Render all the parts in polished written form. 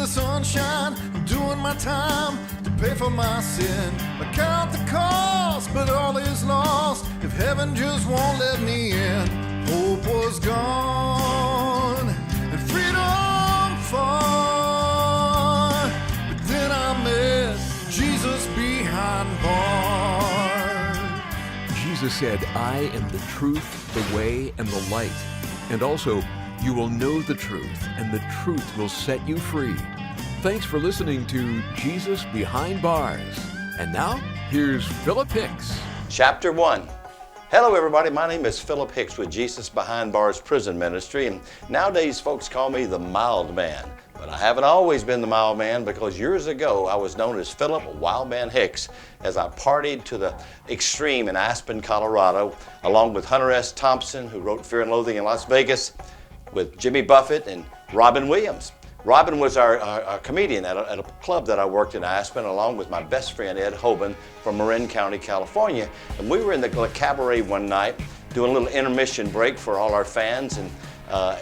the sunshine, I'm doing my time to pay for my sin. I count the cost, but all is lost if heaven just won't let me in. Hope was gone and freedom far, but then I met Jesus behind bars. Jesus said, I am the truth, the way, and the light. And also, you will know the truth, and the truth will set you free. Thanks for listening to Jesus Behind Bars. And now, here's Philip Hicks. Chapter 1. Hello everybody, my name is Philip Hicks with Jesus Behind Bars Prison Ministry, and nowadays folks call me the mild man. But I haven't always been the mild man, because years ago I was known as Philip Wildman Hicks as I partied to the extreme in Aspen, Colorado, along with Hunter S. Thompson, who wrote Fear and Loathing in Las Vegas, with Jimmy Buffett and Robin Williams. Robin was our comedian at a club that I worked in Aspen, along with my best friend Ed Hoban from Marin County, California. And we were in the cabaret one night doing a little intermission break for all our fans, and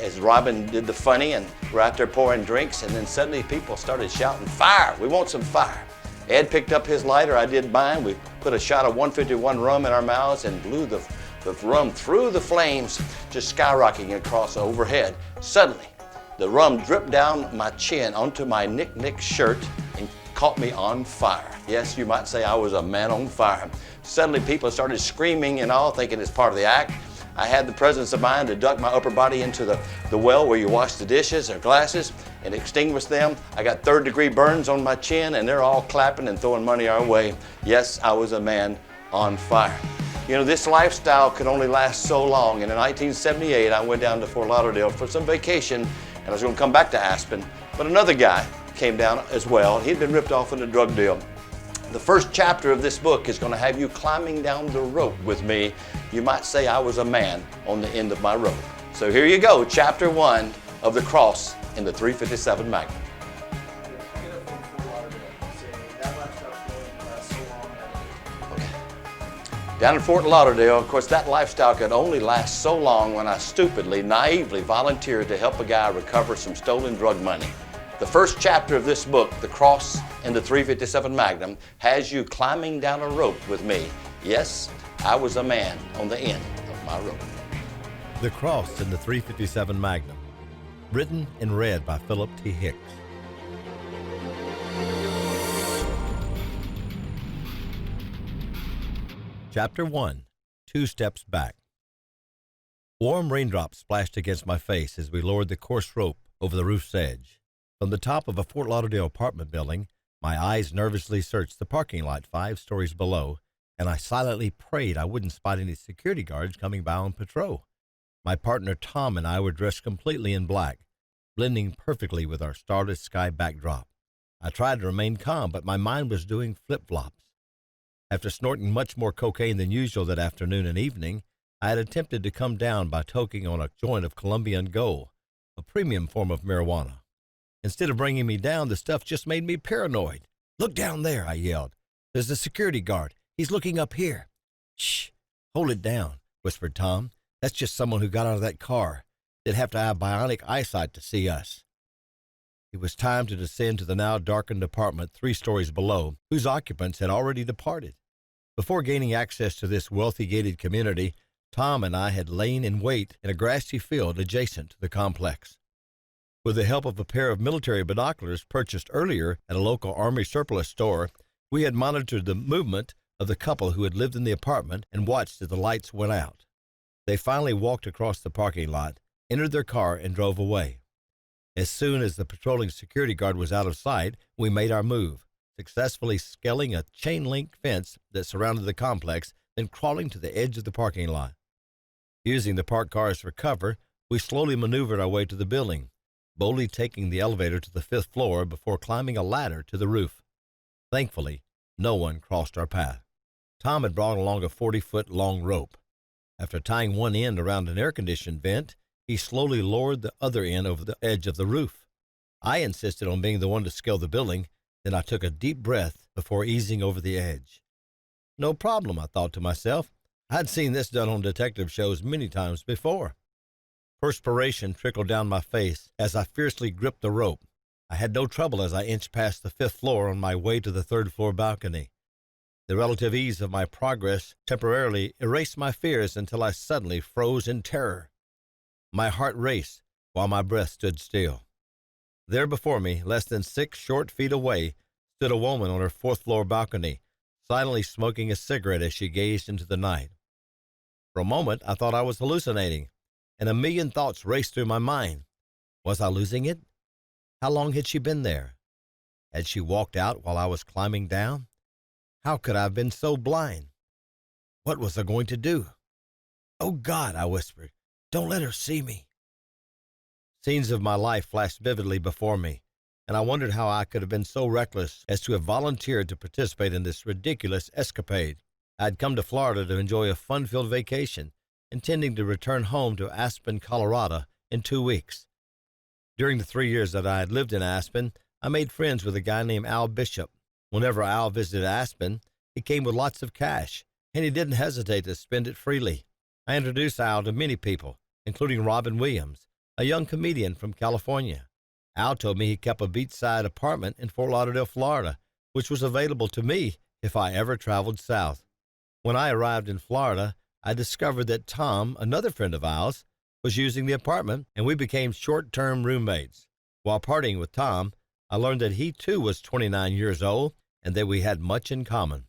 as Robin did the funny, and we're out there pouring drinks, and then suddenly people started shouting, "Fire! We want some fire!" Ed picked up his lighter, I did mine. We put a shot of 151 rum in our mouths and blew the rum through the flames, just skyrocketing across overhead. Suddenly, the rum dripped down my chin onto my Nick shirt and caught me on fire. Yes, you might say I was a man on fire. Suddenly, people started screaming and all, thinking it's part of the act. I had the presence of mind to duck my upper body into the well where you wash the dishes or glasses and extinguish them. I got third-degree burns on my chin, and they're all clapping and throwing money our way. Yes, I was a man on fire. You know, this lifestyle could only last so long, and in 1978, I went down to Fort Lauderdale for some vacation, and I was going to come back to Aspen, but another guy came down as well. He'd been ripped off in a drug deal. The first chapter of this book is going to have you climbing down the rope with me. You might say I was a man on the end of my rope. So here you go, chapter 1 of The Cross in the 357 Magnum. Down in Fort Lauderdale, of course, that lifestyle could only last so long when I stupidly, naively volunteered to help a guy recover some stolen drug money. The first chapter of this book, The Cross in the 357 Magnum, has you climbing down a rope with me. Yes, I was a man on the end of my rope. The Cross in the 357 Magnum, written and read by Philip T. Hicks. Chapter 1, 2 Steps Back. Warm raindrops splashed against my face as we lowered the coarse rope over the roof's edge. From the top of a Fort Lauderdale apartment building, my eyes nervously searched the parking lot 5 stories below, and I silently prayed I wouldn't spot any security guards coming by on patrol. My partner Tom and I were dressed completely in black, blending perfectly with our starless sky backdrop. I tried to remain calm, but my mind was doing flip-flops. After snorting much more cocaine than usual that afternoon and evening, I had attempted to come down by toking on a joint of Colombian Gold, a premium form of marijuana. Instead of bringing me down, the stuff just made me paranoid. "Look down there," I yelled. "There's a security guard. He's looking up here." "Shh, hold it down," whispered Tom. "That's just someone who got out of that car. They'd have to have bionic eyesight to see us." It was time to descend to the now darkened apartment 3 stories below, whose occupants had already departed. Before gaining access to this wealthy gated community, Tom and I had lain in wait in a grassy field adjacent to the complex. With the help of a pair of military binoculars purchased earlier at a local Army surplus store, we had monitored the movement of the couple who had lived in the apartment and watched as the lights went out. They finally walked across the parking lot, entered their car, and drove away. As soon as the patrolling security guard was out of sight, we made our move, successfully scaling a chain-link fence that surrounded the complex, then crawling to the edge of the parking lot. Using the parked cars for cover, we slowly maneuvered our way to the building, boldly taking the elevator to the 5th floor before climbing a ladder to the roof. Thankfully, no one crossed our path. Tom had brought along a 40-foot-long rope. After tying one end around an air-conditioned vent, he slowly lowered the other end over the edge of the roof. I insisted on being the one to scale the building, then I took a deep breath before easing over the edge. No problem, I thought to myself. I'd seen this done on detective shows many times before. Perspiration trickled down my face as I fiercely gripped the rope. I had no trouble as I inched past the 5th floor on my way to the 3rd floor balcony. The relative ease of my progress temporarily erased my fears until I suddenly froze in terror. My heart raced while my breath stood still. There before me, less than 6 short feet away, stood a woman on her 4th floor balcony, silently smoking a cigarette as she gazed into the night. For a moment, I thought I was hallucinating, and a million thoughts raced through my mind. Was I losing it? How long had she been there? Had she walked out while I was climbing down? How could I have been so blind? What was I going to do? "Oh, God," I whispered, "don't let her see me." Scenes of my life flashed vividly before me, and I wondered how I could have been so reckless as to have volunteered to participate in this ridiculous escapade. I had come to Florida to enjoy a fun-filled vacation, intending to return home to Aspen, Colorado, in 2 weeks. During the 3 years that I had lived in Aspen, I made friends with a guy named Al Bishop. Whenever Al visited Aspen, he came with lots of cash, and he didn't hesitate to spend it freely. I introduced Al to many people, including Robin Williams, a young comedian from California. Al told me he kept a beachside apartment in Fort Lauderdale, Florida, which was available to me if I ever traveled south. When I arrived in Florida, I discovered that Tom, another friend of Al's, was using the apartment, and we became short-term roommates. While partying with Tom, I learned that he too was 29 years old and that we had much in common.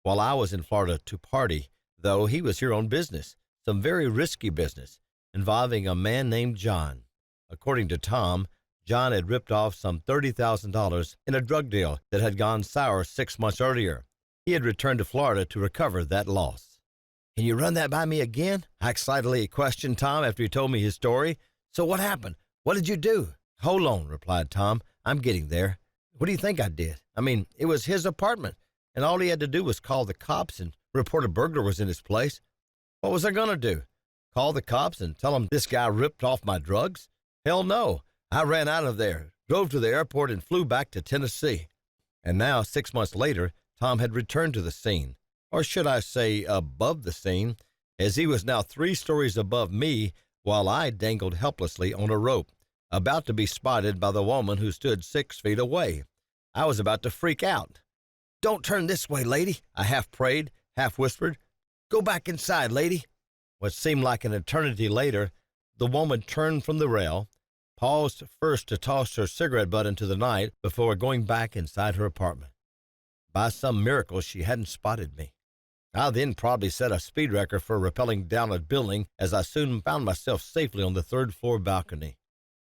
While I was in Florida to party, though, he was here on business, some very risky business, involving a man named John. According to Tom, John had ripped off some $30,000 in a drug deal that had gone sour 6 months earlier. He had returned to Florida to recover that loss. "Can you run that by me again?" I excitedly questioned Tom after he told me his story. "So what happened? What did you do?" "Hold on," replied Tom. "I'm getting there. What do you think I did? I mean, it was his apartment, and all he had to do was call the cops and report a burglar was in his place. What was I going to do? Call the cops and tell them this guy ripped off my drugs? Hell no. I ran out of there, drove to the airport, and flew back to Tennessee." And now, 6 months later, Tom had returned to the scene, or should I say above the scene, as he was now 3 stories above me while I dangled helplessly on a rope, about to be spotted by the woman who stood 6 feet away. I was about to freak out. "Don't turn this way, lady," I half prayed, half whispered. "Go back inside, lady." What seemed like an eternity later, the woman turned from the rail, paused first to toss her cigarette butt into the night before going back inside her apartment. By some miracle, she hadn't spotted me. I then probably set a speed record for rappelling down a building, as I soon found myself safely on the 3rd floor balcony.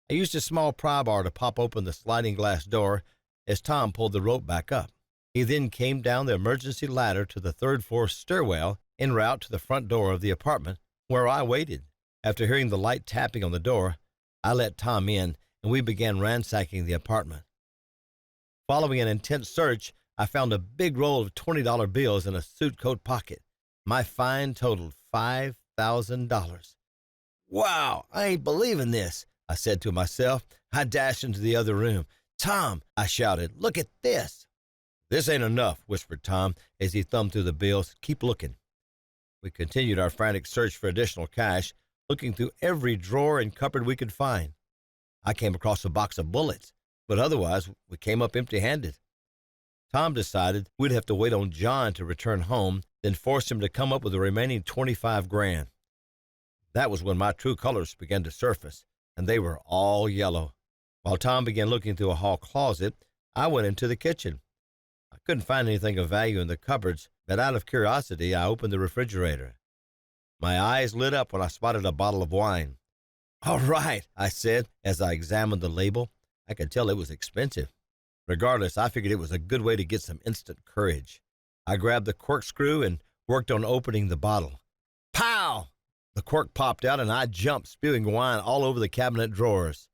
I used a small pry bar to pop open the sliding glass door as Tom pulled the rope back up. He then came down the emergency ladder to the 3rd floor stairwell en route to the front door of the apartment, where I waited. After hearing the light tapping on the door, I let Tom in, and we began ransacking the apartment. Following an intense search, I found a big roll of $20 bills in a suit coat pocket. My find totaled $5,000. "Wow, I ain't believing this," I said to myself. I dashed into the other room. "Tom," I shouted, "look at this." "This ain't enough," whispered Tom as he thumbed through the bills. "Keep looking." We continued our frantic search for additional cash, looking through every drawer and cupboard we could find. I came across a box of bullets, but otherwise we came up empty-handed. Tom decided we'd have to wait on John to return home, then force him to come up with the remaining 25 grand. That was when my true colors began to surface, and they were all yellow. While Tom began looking through a hall closet, I went into the kitchen. I couldn't find anything of value in the cupboards, but out of curiosity, I opened the refrigerator. My eyes lit up when I spotted a bottle of wine. "All right," I said as I examined the label. I could tell it was expensive. Regardless, I figured it was a good way to get some instant courage. I grabbed the corkscrew and worked on opening the bottle. Pow! The cork popped out and I jumped, spewing wine all over the cabinet drawers.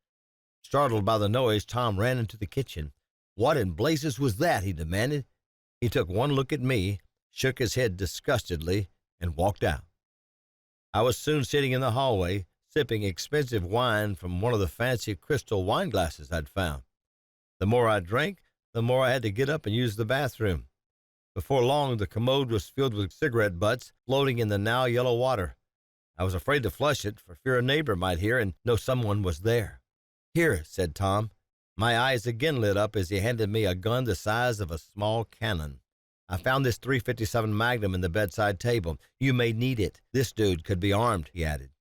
Startled by the noise, Tom ran into the kitchen. "What in blazes was that?" he demanded. He took one look at me, shook his head disgustedly, and walked out. I was soon sitting in the hallway, sipping expensive wine from one of the fancy crystal wine glasses I'd found. The more I drank, the more I had to get up and use the bathroom. Before long, the commode was filled with cigarette butts floating in the now yellow water. I was afraid to flush it for fear a neighbor might hear and know someone was there. "Here," said Tom. My eyes again lit up as he handed me a gun the size of a small cannon. I found this .357 Magnum in the bedside table. You may need it. This dude could be armed, he added.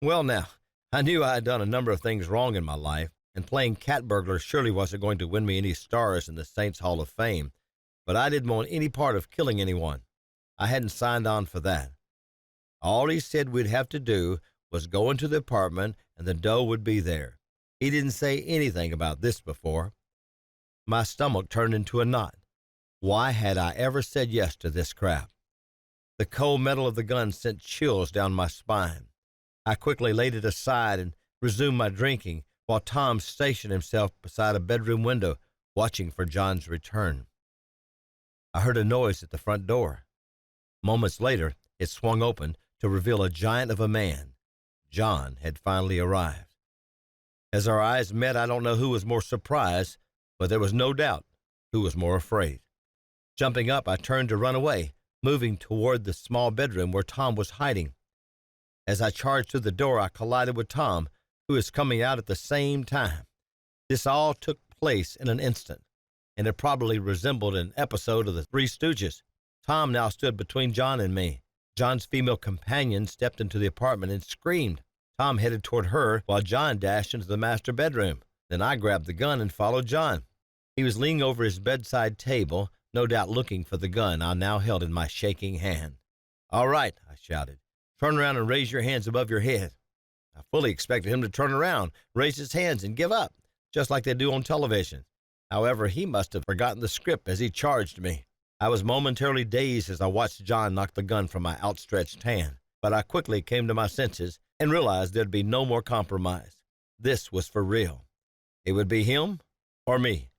Well, now, I knew I had done a number of things wrong in my life, and playing cat burglar surely wasn't going to win me any stars in the Saints Hall of Fame, but I didn't want any part of killing anyone. I hadn't signed on for that. All he said we'd have to do was go into the apartment and the dough would be there. He didn't say anything about this before. My stomach turned into a knot. Why had I ever said yes to this crap? The cold metal of the gun sent chills down my spine. I quickly laid it aside and resumed my drinking while Tom stationed himself beside a bedroom window, watching for John's return. I heard a noise at the front door. Moments later, it swung open to reveal a giant of a man. John had finally arrived. As our eyes met, I don't know who was more surprised, but there was no doubt who was more afraid. Jumping up, I turned to run away, moving toward the small bedroom where Tom was hiding. As I charged through the door, I collided with Tom, who was coming out at the same time. This all took place in an instant, and it probably resembled an episode of the Three Stooges. Tom now stood between John and me. John's female companion stepped into the apartment and screamed. Tom headed toward her while John dashed into the master bedroom. Then I grabbed the gun and followed John. He was leaning over his bedside table, no doubt looking for the gun I now held in my shaking hand. "All right," I shouted. "Turn around and raise your hands above your head." I fully expected him to turn around, raise his hands, and give up, just like they do on television. However, he must have forgotten the script as he charged me. I was momentarily dazed as I watched John knock the gun from my outstretched hand, but I quickly came to my senses and realized there'd be no more compromise. This was for real. It would be him or me.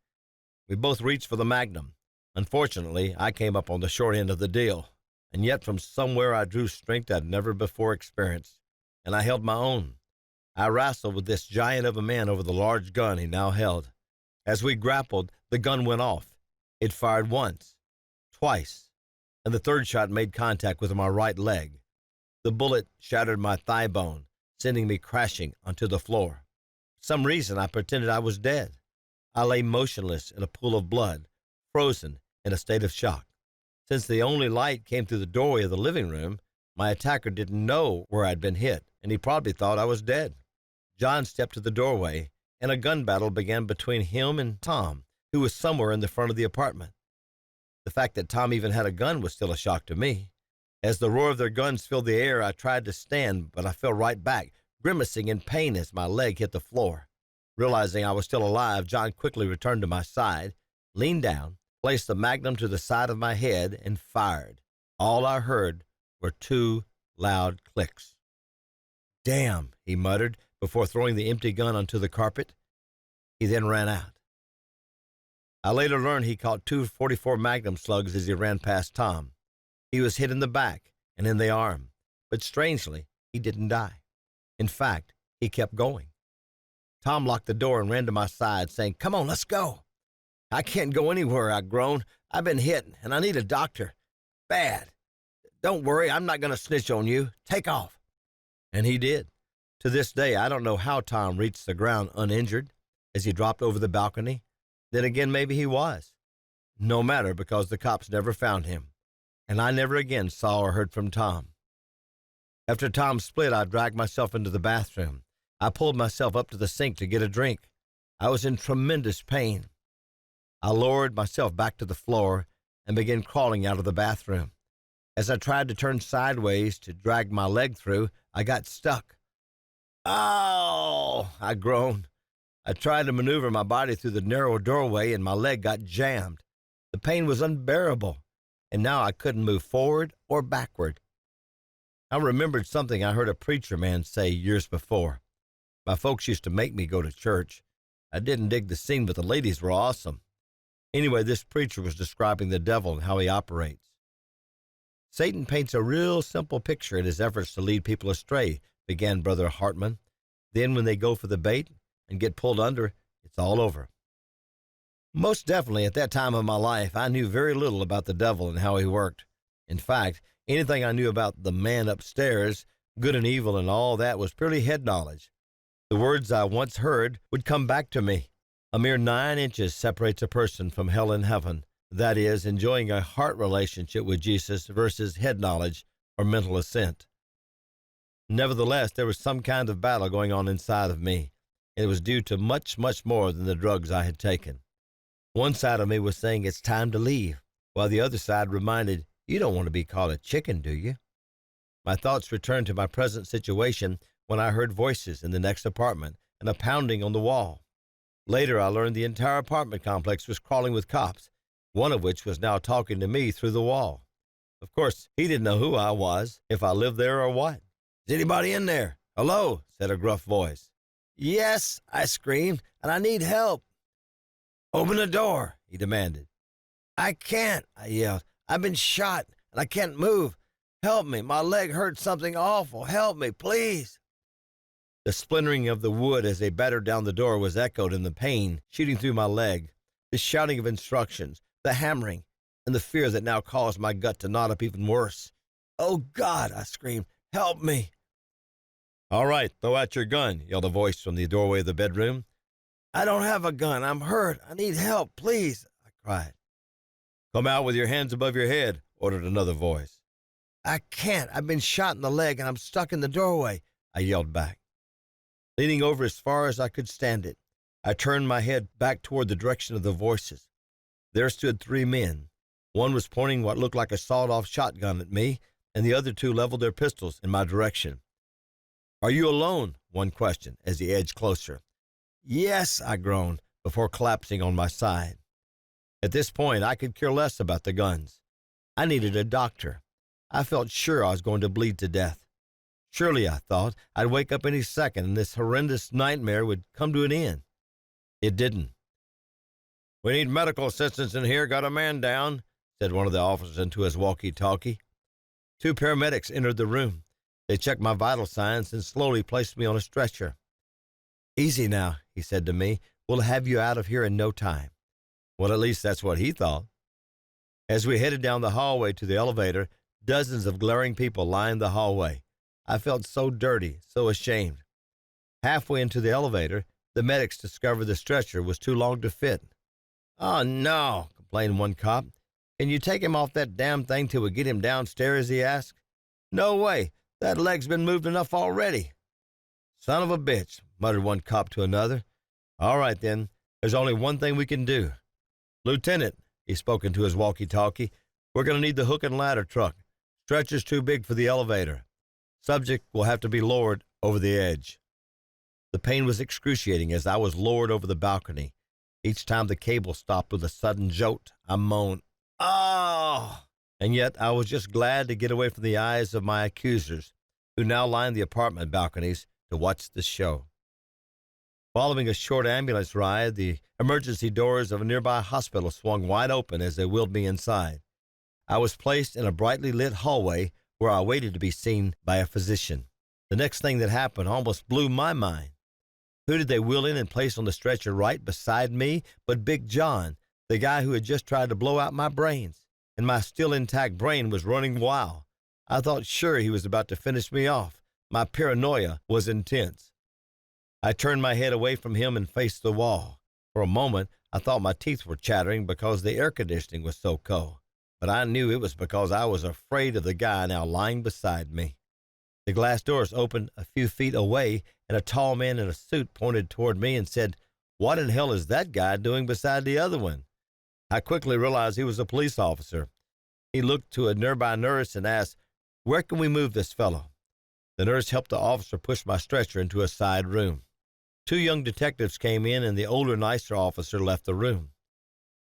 We both reached for the Magnum. Unfortunately, I came up on the short end of the deal, and yet from somewhere I drew strength I'd never before experienced, and I held my own. I wrestled with this giant of a man over the large gun he now held. As we grappled, the gun went off. It fired once, twice, and the third shot made contact with my right leg. The bullet shattered my thigh bone, sending me crashing onto the floor. For some reason, I pretended I was dead. I lay motionless in a pool of blood, frozen in a state of shock. Since the only light came through the doorway of the living room, my attacker didn't know where I'd been hit, and he probably thought I was dead. John stepped to the doorway, and a gun battle began between him and Tom, who was somewhere in the front of the apartment. The fact that Tom even had a gun was still a shock to me. As the roar of their guns filled the air, I tried to stand, but I fell right back, grimacing in pain as my leg hit the floor. Realizing I was still alive, John quickly returned to my side, leaned down, placed the Magnum to the side of my head, and fired. All I heard were two loud clicks. "Damn," he muttered before throwing the empty gun onto the carpet. He then ran out. I later learned he caught two .44 Magnum slugs as he ran past Tom. He was hit in the back and in the arm, but strangely, he didn't die. In fact, he kept going. Tom locked the door and ran to my side, saying, "Come on, let's go." "I can't go anywhere," I groaned. "I've been hit, and I need a doctor. Bad. Don't worry, I'm not going to snitch on you. Take off." And he did. To this day, I don't know how Tom reached the ground uninjured as he dropped over the balcony. Then again, maybe he was. No matter, because the cops never found him, and I never again saw or heard from Tom. After Tom split, I dragged myself into the bathroom. I pulled myself up to the sink to get a drink. I was in tremendous pain. I lowered myself back to the floor and began crawling out of the bathroom. As I tried to turn sideways to drag my leg through, I got stuck. "Oh!" I groaned. I tried to maneuver my body through the narrow doorway, and my leg got jammed. The pain was unbearable, and now I couldn't move forward or backward. I remembered something I heard a preacher man say years before. My folks used to make me go to church. I didn't dig the scene, but the ladies were awesome. Anyway, this preacher was describing the devil and how he operates. "Satan paints a real simple picture in his efforts to lead people astray," began Brother Hartman. "Then when they go for the bait and get pulled under, it's all over." Most definitely, at that time of my life, I knew very little about the devil and how he worked. In fact, anything I knew about the man upstairs, good and evil and all that, was purely head knowledge. The words I once heard would come back to me. A mere 9 inches separates a person from hell and heaven. That is, enjoying a heart relationship with Jesus versus head knowledge or mental assent. Nevertheless, there was some kind of battle going on inside of me, and it was due to much, much more than the drugs I had taken. One side of me was saying it's time to leave, while the other side reminded, you don't want to be called a chicken, do you? My thoughts returned to my present situation when I heard voices in the next apartment and a pounding on the wall. Later, I learned the entire apartment complex was crawling with cops, one of which was now talking to me through the wall. Of course, he didn't know who I was, if I lived there or what. Is anybody in there? Hello, said a gruff voice. Yes, I screamed, and I need help. Open the door, he demanded. I can't, I yelled. I've been shot, and I can't move. Help me, my leg hurts something awful. Help me, please. The splintering of the wood as they battered down the door was echoed in the pain shooting through my leg, the shouting of instructions, the hammering, and the fear that now caused my gut to knot up even worse. Oh, God, I screamed. Help me. All right, throw out your gun, yelled a voice from the doorway of the bedroom. I don't have a gun. I'm hurt. I need help, please, I cried. Come out with your hands above your head, ordered another voice. I can't. I've been shot in the leg, and I'm stuck in the doorway, I yelled back. Leaning over as far as I could stand it, I turned my head back toward the direction of the voices. There stood 3 men. One was pointing what looked like a sawed-off shotgun at me, and the other 2 leveled their pistols in my direction. Are you alone? One questioned as he edged closer. Yes, I groaned before collapsing on my side. At this point, I could care less about the guns. I needed a doctor. I felt sure I was going to bleed to death. Surely, I thought, I'd wake up any second and this horrendous nightmare would come to an end. It didn't. We need medical assistance in here. Got a man down, said one of the officers into his walkie-talkie. 2 paramedics entered the room. They checked my vital signs and slowly placed me on a stretcher. Easy now, he said to me. We'll have you out of here in no time. Well, at least that's what he thought. As we headed down the hallway to the elevator, dozens of glaring people lined the hallway. I felt so dirty, so ashamed. Halfway into the elevator, the medics discovered the stretcher was too long to fit. Oh, no, complained one cop. Can you take him off that damn thing till we get him downstairs, he asked. No way. That leg's been moved enough already. Son of a bitch, muttered one cop to another. All right, then. There's only one thing we can do. Lieutenant, he spoke into his walkie-talkie, we're going to need the hook and ladder truck. Stretcher's too big for the elevator. Subject will have to be lowered over the edge. The pain was excruciating as I was lowered over the balcony. Each time the cable stopped with a sudden jolt, I moaned, "Oh!" And yet I was just glad to get away from the eyes of my accusers, who now lined the apartment balconies to watch the show. Following a short ambulance ride, the emergency doors of a nearby hospital swung wide open as they wheeled me inside. I was placed in a brightly lit hallway where I waited to be seen by a physician. The next thing that happened almost blew my mind. Who did they wheel in and place on the stretcher right beside me but Big John, the guy who had just tried to blow out my brains? And my still intact brain was running wild. I thought sure he was about to finish me off. My paranoia was intense. I turned my head away from him and faced the wall. For a moment, I thought my teeth were chattering because the air conditioning was so cold. But I knew it was because I was afraid of the guy now lying beside me. The glass doors opened a few feet away, and a tall man in a suit pointed toward me and said, "What in hell is that guy doing beside the other one?" I quickly realized he was a police officer. He looked to a nearby nurse and asked, "Where can we move this fellow?" The nurse helped the officer push my stretcher into a side room. 2 young detectives came in, and the older, nicer officer left the room.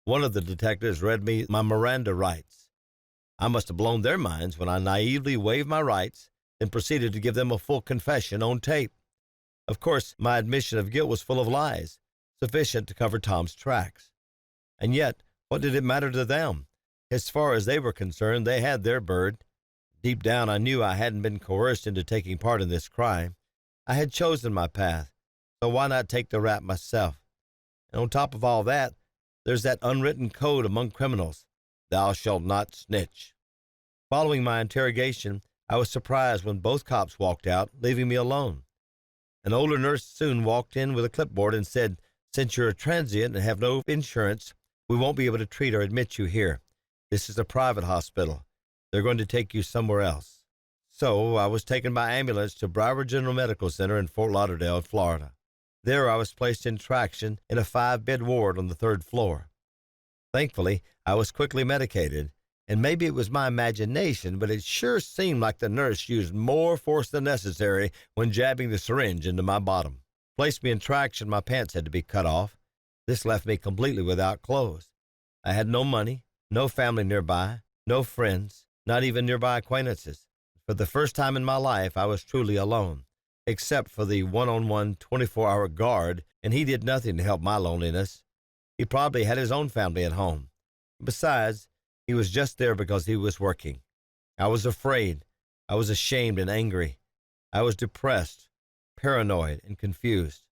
One of the detectives read me my Miranda rights. I must have blown their minds when I naively waived my rights, then proceeded to give them a full confession on tape. Of course, my admission of guilt was full of lies, sufficient to cover Tom's tracks. And yet, what did it matter to them? As far as they were concerned, they had their bird. Deep down, I knew I hadn't been coerced into taking part in this crime. I had chosen my path, so why not take the rap myself? And on top of all that, there's that unwritten code among criminals, thou shalt not snitch. Following my interrogation, I was surprised when both cops walked out, leaving me alone. An older nurse soon walked in with a clipboard and said, Since you're a transient and have no insurance, we won't be able to treat or admit you here. This is a private hospital. They're going to take you somewhere else. So I was taken by ambulance to Broward General Medical Center in Fort Lauderdale, Florida. There I was placed in traction in a 5-bed ward on the 3rd floor. Thankfully, I was quickly medicated, and maybe it was my imagination, but it sure seemed like the nurse used more force than necessary when jabbing the syringe into my bottom. Placed me in traction, my pants had to be cut off. This left me completely without clothes. I had no money, no family nearby, no friends, not even nearby acquaintances. For the first time in my life, I was truly alone, except for the one-on-one 24-hour guard, and he did nothing to help my loneliness. He probably had his own family at home. Besides, he was just there because he was working. I was afraid. I was ashamed and angry. I was depressed, paranoid, and confused.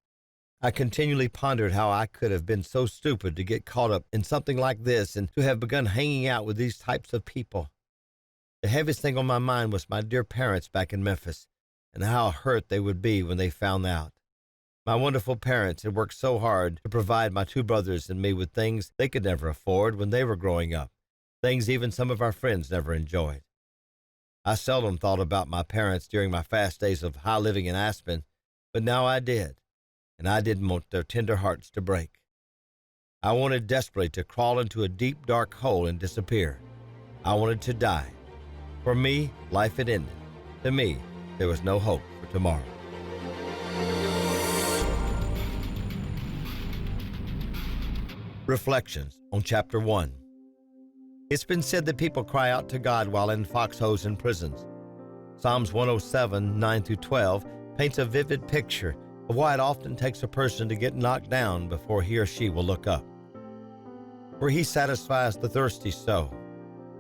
I continually pondered how I could have been so stupid to get caught up in something like this and to have begun hanging out with these types of people. The heaviest thing on my mind was my dear parents back in Memphis and how hurt they would be when they found out. My wonderful parents had worked so hard to provide my 2 brothers and me with things they could never afford when they were growing up, things even some of our friends never enjoyed. I seldom thought about my parents during my fast days of high living in Aspen, but now I did, and I didn't want their tender hearts to break. I wanted desperately to crawl into a deep, dark hole and disappear. I wanted to die. For me, life had ended. To me, there was no hope for tomorrow. Reflections on Chapter 1. It's been said that people cry out to God while in foxholes and prisons. Psalms 107, 9-12 paints a vivid picture of why it often takes a person to get knocked down before he or she will look up. For he satisfies the thirsty soul,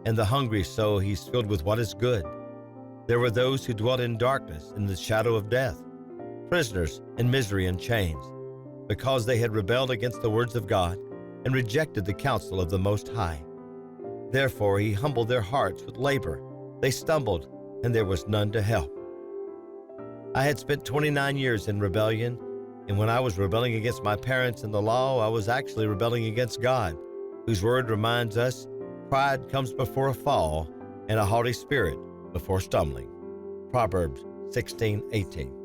and the hungry soul he's filled with what is good. There were those who dwelt in darkness, in the shadow of death, prisoners in misery and chains, because they had rebelled against the words of God and rejected the counsel of the Most High. Therefore he humbled their hearts with labor. They stumbled, and there was none to help. I had spent 29 years in rebellion, and when I was rebelling against my parents and the law, I was actually rebelling against God, whose word reminds us, pride comes before a fall, and a haughty spirit before stumbling. Proverbs 16:18.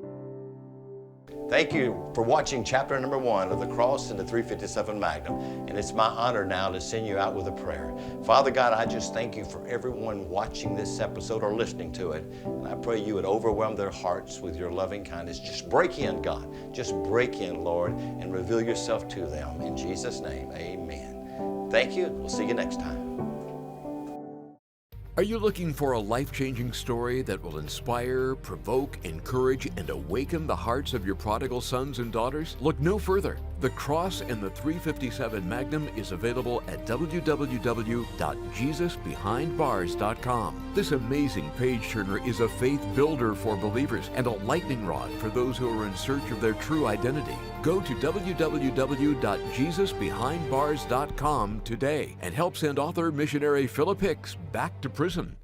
Thank you for watching chapter number 1 of the Cross and the 357 Magnum. And it's my honor now to send you out with a prayer. Father God, I just thank you for everyone watching this episode or listening to it. And I pray you would overwhelm their hearts with your loving kindness. Just break in, God. Just break in, Lord, and reveal yourself to them. In Jesus' name, amen. Thank you. We'll see you next time. Are you looking for a life-changing story that will inspire, provoke, encourage, and awaken the hearts of your prodigal sons and daughters? Look no further. The Cross and the 357 Magnum is available at www.jesusbehindbars.com. This amazing page-turner is a faith builder for believers and a lightning rod for those who are in search of their true identity. Go to www.jesusbehindbars.com today and help send author missionary Philip Hicks back to prison.